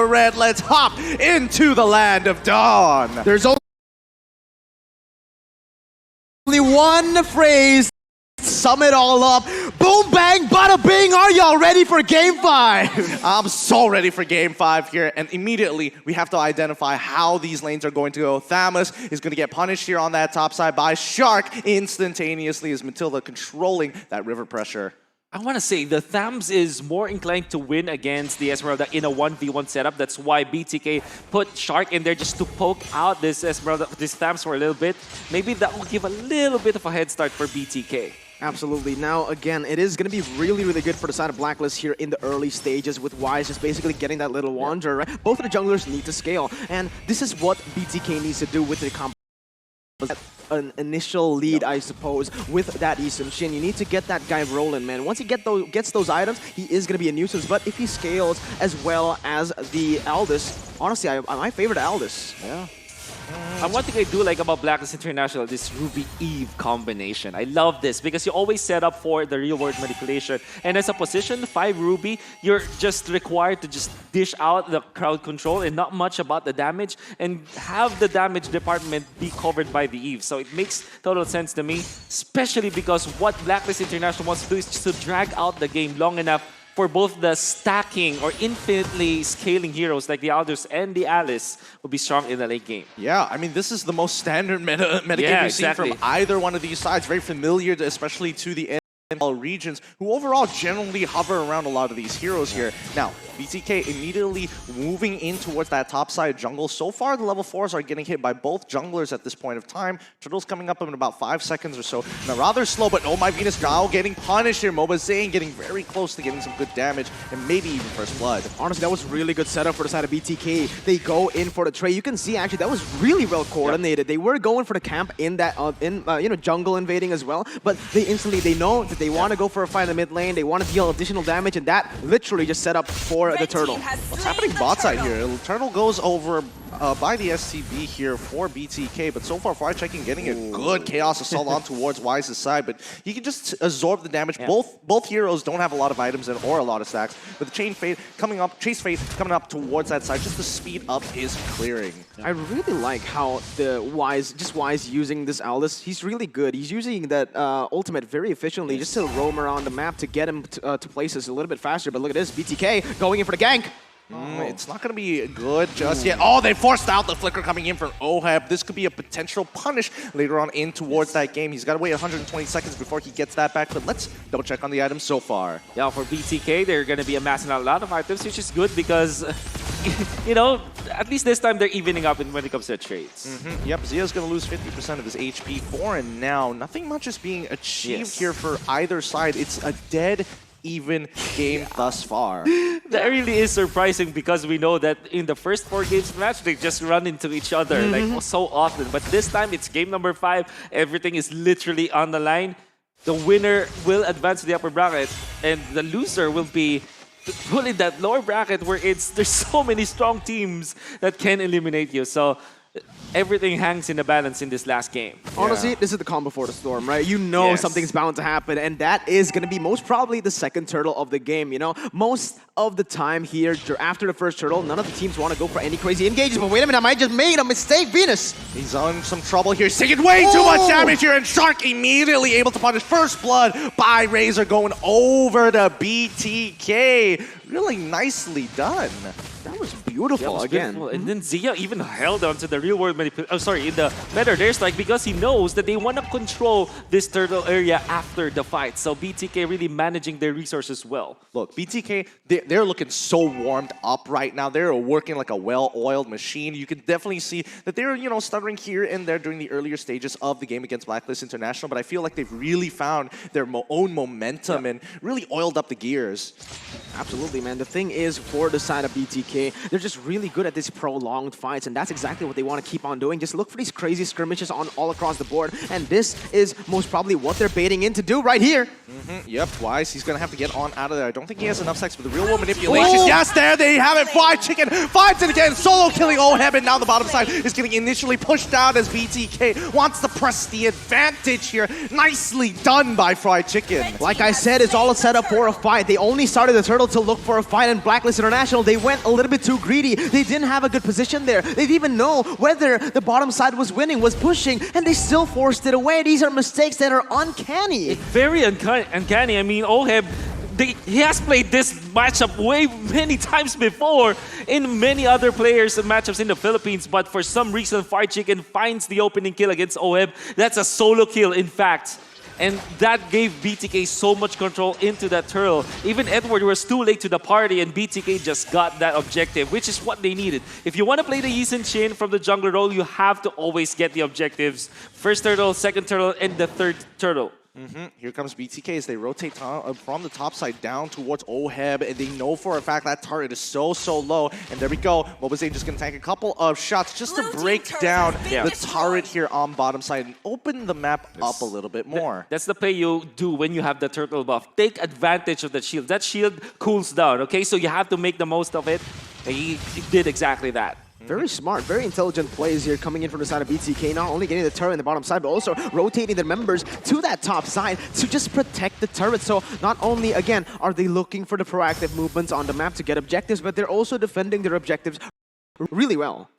red. Let's hop into the land of dawn. There's only one phrase to sum it all up. Boom, bang, bada bing. Are y'all ready for Game 5? I'm so ready for Game 5 here, and immediately we have to identify how these lanes are going to go. Thamus is going to get punished here on that top side by Shark instantaneously as Matilda controlling that river pressure. I want to say the Thams is more inclined to win against the Esmeralda in a 1v1 setup. That's why BTK put Shark in there just to poke out this Esmeralda, this Thams for a little bit. Maybe that will give a little bit of a head start for BTK. Absolutely. Now, again, it is going to be really, really good for the side of Blacklist here in the early stages with Wise just basically getting that little wander, right? Both of the junglers need to scale, and this is what BTK needs to do with the comp. An initial lead, I suppose, with that Isum Shin. You need to get that guy rolling, man. Once he gets those items, he is going to be a nuisance. But if he scales as well as the Aldous, honestly, my favorite Aldous. Yeah. And one thing I do like about Blacklist International, this Ruby Eve combination. I love this because you always set up for the real world manipulation. And as a position 5 Ruby, you're just required to just dish out the crowd control and not much about the damage and have the damage department be covered by the Eve. So it makes total sense to me, especially because what Blacklist International wants to do is just to drag out the game long enough for both the stacking or infinitely scaling heroes like the Aldous and the Alice will be strong in the late game. Yeah, I mean, this is the most standard meta game we've seen from either one of these sides. Very familiar, especially to the regions, who overall generally hover around a lot of these heroes here. Now, BTK immediately moving in towards that top side jungle. So far, the level 4s are getting hit by both junglers at this point of time. Turtle's coming up in about 5 seconds or so. Now, rather slow, but oh my Venus, now getting punished here. Moba Zane getting very close to getting some good damage and maybe even first blood. Honestly, that was really good setup for the side of BTK. They go in for the trade. You can see, actually, that was really well coordinated. Yep. They were going for the camp in that, jungle invading as well, but they know that they want to go for a fight in the mid lane. They want to deal additional damage, and that literally just set up for the Turtle. What's happening bot side here? Turtle goes over by the STB here for BTK, but so far Fried getting a good Chaos Assault on towards Wise's side, but he can just absorb the damage. Yeah. Both heroes don't have a lot of items in or a lot of stacks, but the Chase Fate coming up towards that side just to speed up his clearing. I really like how the Wise using this Aldous. He's really good. He's using that ultimate very efficiently just to roam around the map to get him to places a little bit faster. But look at this, BTK going in for the gank. It's not going to be good just yet. Oh, they forced out the flicker coming in for Oheb. This could be a potential punish later on in towards that game. He's got to wait 120 seconds before he gets that back, but let's double check on the items so far. Yeah, for BTK, they're going to be amassing a lot of items, which is good because, at least this time they're evening up when it comes to trades. Yep, Zia's going to lose 50% of his HP for and now. Nothing much is being achieved here for either side. It's a dead even game thus far. That really is surprising because we know that in the first 4 games of the match, they just run into each other like so often. But this time, it's game number 5. Everything is literally on the line. The winner will advance to the upper bracket, and the loser will be put in that lower bracket where there's so many strong teams that can eliminate you. So everything hangs in the balance in this last game. Honestly, this is the calm before the storm, right? You know something's bound to happen, and that is going to be most probably the second turtle of the game, Most of the time here, after the first turtle, none of the teams want to go for any crazy engages, but wait a minute, I might just made a mistake, Venus! He's on some trouble here. He's taking way too much damage here, and Shark immediately able to punish first blood by Razor going over to BTK. Really nicely done. That was beautiful again. Beautiful. And then Zia even held on to the real world manipulation. Oh, sorry, in the meta, there's because he knows that they want to control this turtle area after the fight. So BTK really managing their resources well. Look, BTK, they're looking so warmed up right now. They're working like a well-oiled machine. You can definitely see that they're, stuttering here and there during the earlier stages of the game against Blacklist International, but I feel like they've really found their own momentum and really oiled up the gears. Absolutely, man. The thing is, for the side of BTK, they're just really good at these prolonged fights, and that's exactly what they want to keep on doing. Just look for these crazy skirmishes all across the board, and this is most probably what they're baiting in to do right here. Yep, Wise, he's going to have to get on out of there. I don't think he has enough sex for the real world manipulation. Yes, there they have it. Fried Chicken finds it again. Solo killing Oheb, and now the bottom side is getting initially pushed out as BTK wants to press the advantage here. Nicely done by Fried Chicken. Like I said, it's all a setup for a fight. They only started the turtle to look for a fight in Blacklist International. They went a little bit too greedy. They didn't have a good position there. They didn't even know whether the bottom side was winning, was pushing, and they still forced it away. These are mistakes that are uncanny. It's very uncanny. I mean, Oheb, he has played this matchup many times before in many other players and matchups in the Philippines, but for some reason, Fried Chicken finds the opening kill against Oheb. That's a solo kill, in fact. And that gave BTK so much control into that turtle. Even Edward was too late to the party, and BTK just got that objective, which is what they needed. If you want to play the Yi Sun Shin from the jungler role, you have to always get the objectives. First turtle, second turtle, and the third turtle. Here comes BTK as they rotate from the top side down towards Oheb, and they know for a fact that turret is so low. And there we go. MobaZane just gonna tank a couple of shots just to break down the turret here on bottom side and open the map up a little bit more. That's the play you do when you have the turtle buff. Take advantage of the shield. That shield cools down, okay? So you have to make the most of it. And he did exactly that. Very smart, very intelligent plays here coming in from the side of BTK, not only getting the turret in the bottom side, but also rotating their members to that top side to just protect the turret. So not only, again, are they looking for the proactive movements on the map to get objectives, but they're also defending their objectives really well.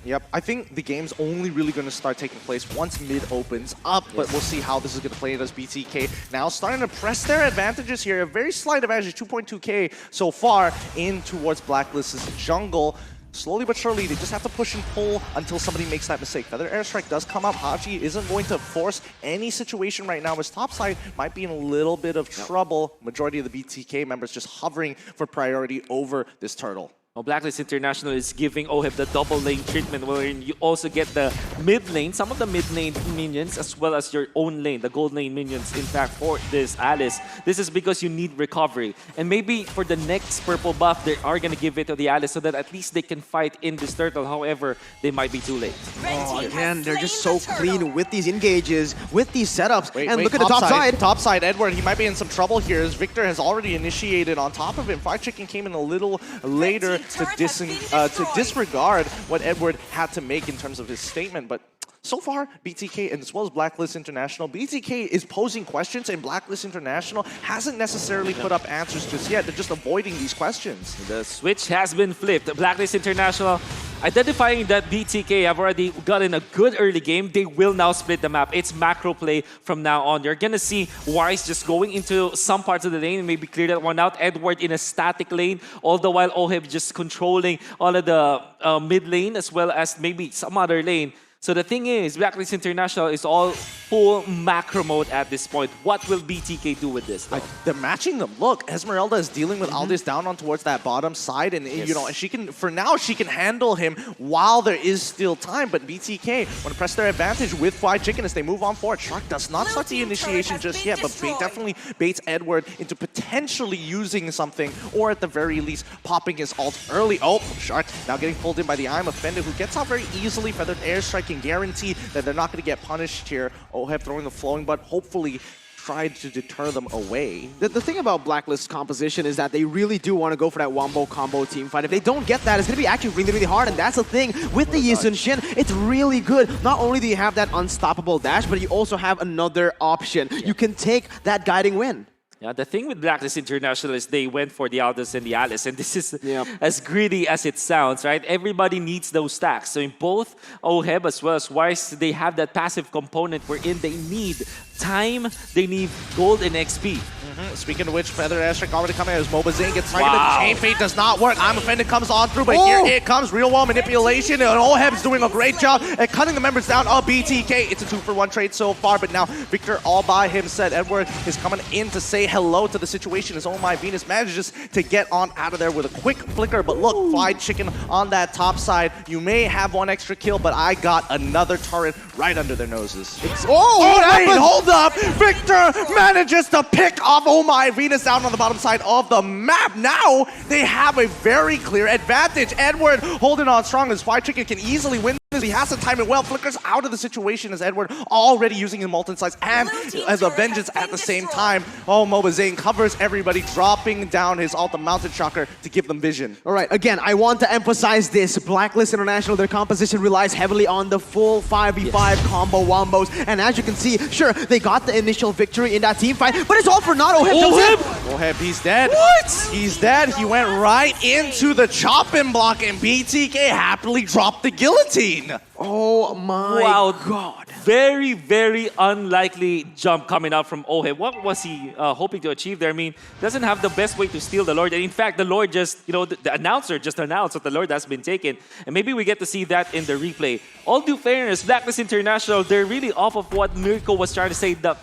Yep, I think the game's only really going to start taking place once mid opens up, but we'll see how this is going to play as BTK now starting to press their advantages here. A very slight advantage, 2.2k so far in towards Blacklist's jungle. Slowly but surely, they just have to push and pull until somebody makes that mistake. Feather Airstrike does come up. Haji isn't going to force any situation right now. His top side might be in a little bit of trouble. Majority of the BTK members just hovering for priority over this turtle. Well, Blacklist International is giving Oheb the double lane treatment, wherein you also get the mid lane, some of the mid lane minions, as well as your own lane, the gold lane minions, in fact, for this Alice. This is because you need recovery. And maybe for the next purple buff, they are going to give it to the Alice so that at least they can fight in this turtle. However, they might be too late. Oh, again, they're just so clean with these engages, with these setups. And look at the top side. Top side, Edward, he might be in some trouble here as Victor has already initiated on top of him. Fried Chicken came in a little later to disregard what Edward had to make in terms of his statement, but so far, BTK and as well as Blacklist International, BTK is posing questions and Blacklist International hasn't necessarily put up answers just yet. They're just avoiding these questions. The switch has been flipped. Blacklist International identifying that BTK have already gotten a good early game. They will now split the map. It's macro play from now on. You're going to see Wise just going into some parts of the lane and maybe clear that one out. Edward in a static lane, all the while Oheb just controlling all of the mid lane as well as maybe some other lane. So the thing is, Blacklist International is all full macro mode at this point. What will BTK do with this? They're matching them. Look, Esmeralda is dealing with Aldous down on towards that bottom side, and you know she can. For now, she can handle him while there is still time. But BTK want to press their advantage with Fried Chicken as they move on forward. Shark does not start the initiation just yet, but definitely baits Edward into potentially using something, or at the very least popping his ult early. Oh, Shark now getting pulled in by the I'm Offended, who gets out very easily. Feathered Airstrike can guarantee that they're not going to get punished here. Oheb throwing the flowing, but hopefully tried to deter them away. The thing about Blacklist's composition is that they really do want to go for that wombo combo team fight. If they don't get that, it's going to be actually really hard, and that's the thing. With the Yi Sun Shin, it's really good. Not only do you have that unstoppable dash, but you also have another option. You can take that guiding win. Yeah, the thing with Blacklist International is they went for the Aldous and the Alice, and this is as greedy as it sounds, right? Everybody needs those stacks. So in both Oheb as well as Wise, they have that passive component wherein they need time, they need gold and XP. Speaking of which, Feather Airstrike already coming as MobaZane gets targeted. Chain Fate does not work. I'm Offended comes on through, but here it comes. Real wall manipulation, and Oheb's doing a great job at cutting the members down of BTK. It's a 2-for-1 trade so far, but now Victor all by himself. Edward is coming in to say hello to the situation as Oh My Venus manages to get on out of there with a quick flicker. But look, Fried Chicken on that top side. You may have one extra kill, but I got another turret right under their noses. Hold up! Victor manages to pick off Oh My Venus down on the bottom side of the map. Now they have a very clear advantage. Edward holding on strong as Fried Chicken can easily win He has to time it well. Flickers out of the situation as Edward already using his Molten Slice and as a Vengeance at the same time. Oh, Mobazane covers everybody, dropping down his Ultimate Mountain Shocker to give them vision. All right, again, I want to emphasize this. Blacklist International, their composition relies heavily on the full 5v5 combo wombos. And as you can see, sure, they got the initial victory in that team fight, but it's all for naught. Oheb, he's dead. What? He's dead. He went right into the chopping block, and BTK happily dropped the guillotine. Oh my god. Very, very unlikely jump coming out from Oheb. What was he hoping to achieve there? I mean, doesn't have the best way to steal the Lord. And in fact, the Lord just, you know, the announcer just announced that the Lord has been taken. And maybe we get to see that in the replay. All due fairness, Blacklist International, they're really off of what Mirko was trying to say, the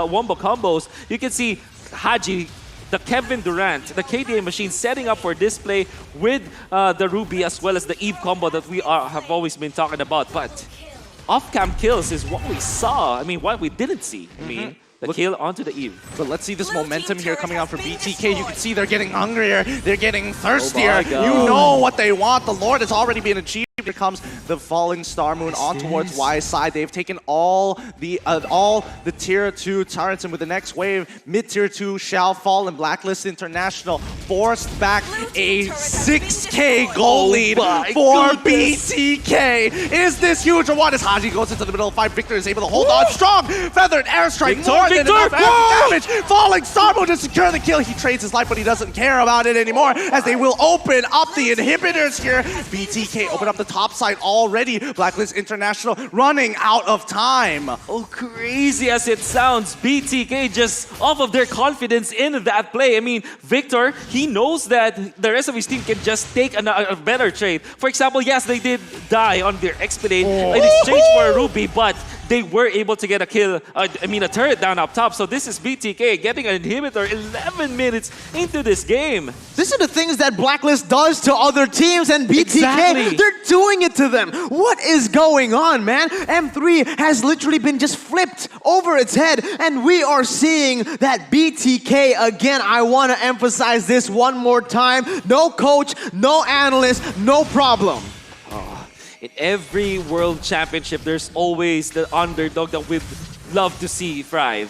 wombo combos. You can see Haji, the Kevin Durant, the KDA machine setting up for display with the Ruby as well as the Eve combo that we have always been talking about. But off-cam kills is what we saw. I mean, what we didn't see. I mean, the kill onto the Eve. But let's see this momentum here coming out for BTK. You can see they're getting hungrier. They're getting thirstier. You know what they want. The Lord has already been achieved. Here comes the falling Star Moon on towards Y's side. They've taken all the tier 2 turrets, and with the next wave, mid tier 2 shall fall, and Blacklist International forced back a 6K goal lead for BTK. Is this huge or what? As Haji goes into the middle of the fight, Victor is able to hold on strong. Feathered airstrike, more than enough damage. Falling Star Moon to secure the kill. He trades his life, but he doesn't care about it anymore, as they will open up the inhibitors here. BTK open up the top side already. Blacklist International running out of time. Oh, crazy as it sounds, BTK just off of their confidence in that play. I mean, Victor, he knows that the rest of his team can just take a better trade. For example, yes, they did die on their Expedite in exchange for a Ruby, but they were able to get a kill, a turret down up top. So this is BTK getting an inhibitor 11 minutes into this game. These are the things that Blacklist does to other teams, and BTK, they're doing it to them. What is going on, man? M3 has literally been just flipped over its head, and we are seeing that BTK again. I want to emphasize this one more time. No coach, no analyst, no problem. In every world championship, there's always the underdog that we'd love to see thrive.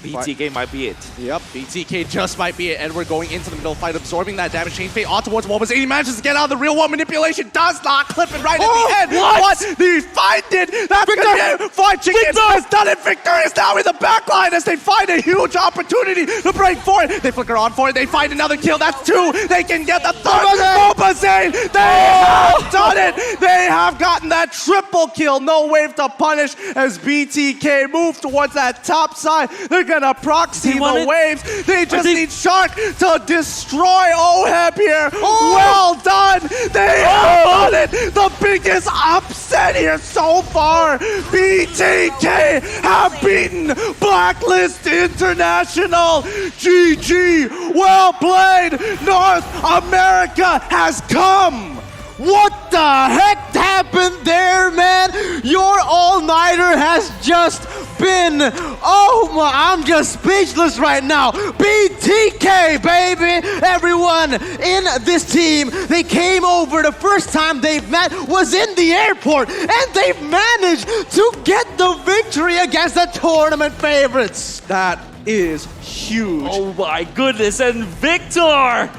BTK might be it. Yep, BTK just might be it. Edward going into the middle fight, absorbing that damage. Chain Fate on towards Mobazane. He manages to get out of the real one. Manipulation does not clip it right at the end. What? They find it. That's Victor! Fight Chicken has done it. Victor is now in the backline as they find a huge opportunity to break for it. They flicker on for it. They find another kill. That's 2. They can get the third. Mobazane! They have done it. They have gotten that triple kill. No wave to punish as BTK moves towards that top side. They're gonna proxy the waves. They just need Shark to destroy Oheb here. Well done. They have done it. The biggest upset here so far. BTK have beaten Blacklist International. GG. Well played. North America has come. What the heck happened there, man? Your all-nighter has just been... Oh my, I'm just speechless right now. BTK, baby! Everyone in this team, they came over. The first time they met was in the airport, and they've managed to get the victory against the tournament favorites. That is huge. Oh my goodness, and Victor!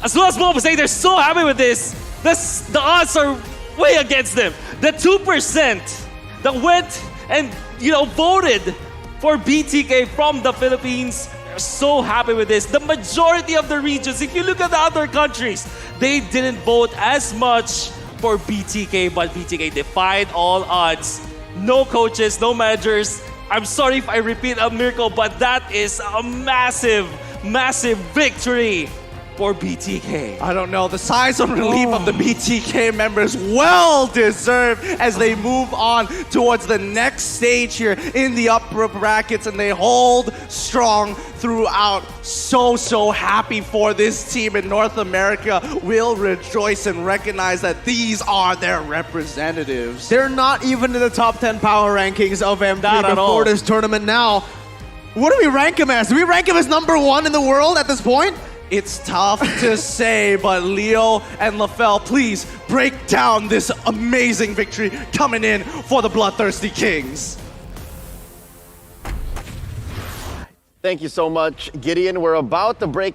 As well as Mobazane, they're so happy with this. The odds are way against them. The 2% that went and voted for BTK from the Philippines are so happy with this. The majority of the regions, if you look at the other countries, they didn't vote as much for BTK, but BTK defied all odds. No coaches, no managers. I'm sorry if I repeat Mirko, but that is a massive, massive victory for BTK. I don't know. The size of relief of the BTK members well deserved as they move on towards the next stage here in the upper brackets, and they hold strong throughout. So happy for this team in North America. Will rejoice and recognize that these are their representatives. They're not even in the top 10 power rankings of M3 before this tournament now. What do we rank them as? Do we rank them as #1 in the world at this point? It's tough to say, but Leo and LaFell, please break down this amazing victory coming in for the Bloodthirsty Kings. Thank you so much, Gideon. We're about to break